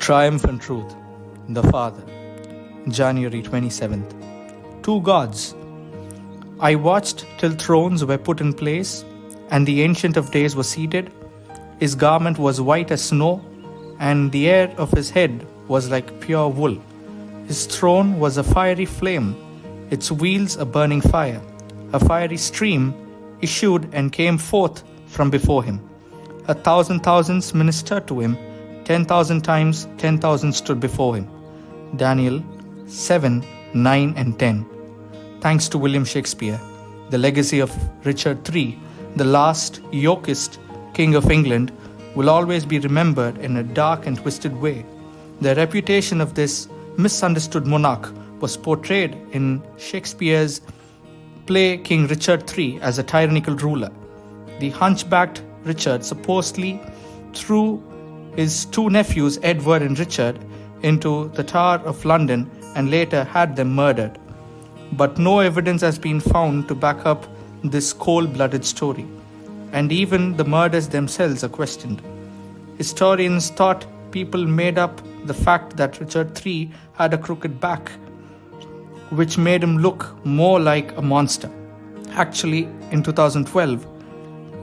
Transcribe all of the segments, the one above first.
Triumphant Truth, the Father, January 27th. Two gods. I watched till thrones were put in place, and the Ancient of Days was seated. His garment was white as snow, and the hair of his head was like pure wool. His throne was a fiery flame, its wheels a burning fire. A fiery stream issued and came forth from before him. 1,000 thousands ministered to him, 10,000 times 10,000 stood before him. Daniel 7, 9 and 10. Thanks to William Shakespeare, the legacy of Richard III, the last Yorkist King of England, will always be remembered in a dark and twisted way. The reputation of this misunderstood monarch was portrayed in Shakespeare's play King Richard III as a tyrannical ruler. The hunchbacked Richard supposedly threw his two nephews, Edward and Richard, into the Tower of London and later had them murdered. But no evidence has been found to back up this cold-blooded story, and even the murders themselves are questioned. Historians thought people made up the fact that Richard III had a crooked back, which made him look more like a monster. Actually, in 2012,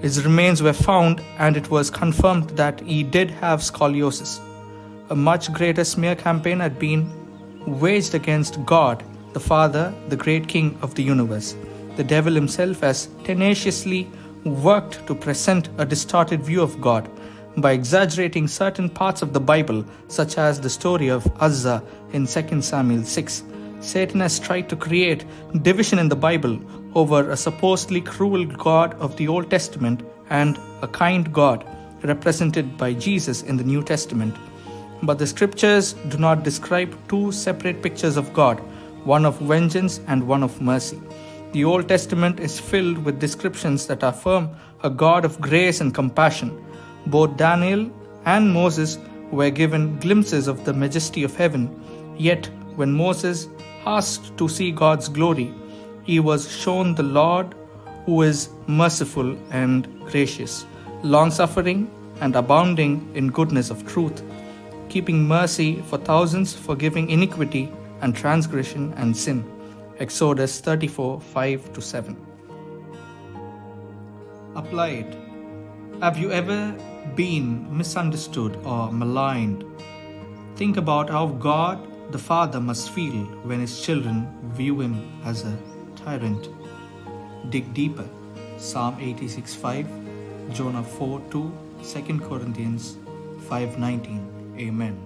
his remains were found and it was confirmed that he did have scoliosis. A much greater smear campaign had been waged against God, the Father, the great King of the universe. The devil himself has tenaciously worked to present a distorted view of God by exaggerating certain parts of the Bible, such as the story of Uzzah in 2 Samuel 6. Satan has tried to create division in the Bible over a supposedly cruel God of the Old Testament and a kind God represented by Jesus in the New Testament. But the scriptures do not describe two separate pictures of God, one of vengeance and one of mercy. The Old Testament is filled with descriptions that affirm a God of grace and compassion. Both Daniel and Moses were given glimpses of the majesty of heaven, yet when Moses asked to see God's glory, he was shown the Lord who is merciful and gracious, long-suffering and abounding in goodness of truth, keeping mercy for thousands, forgiving iniquity and transgression and sin. Exodus 34, 5-7. Apply it. Have you ever been misunderstood or maligned? Think about how God the Father must feel when his children view him as a tyrant. Dig deeper. Psalm 86:5, Jonah 4:2, 2 Corinthians 5:19. Amen.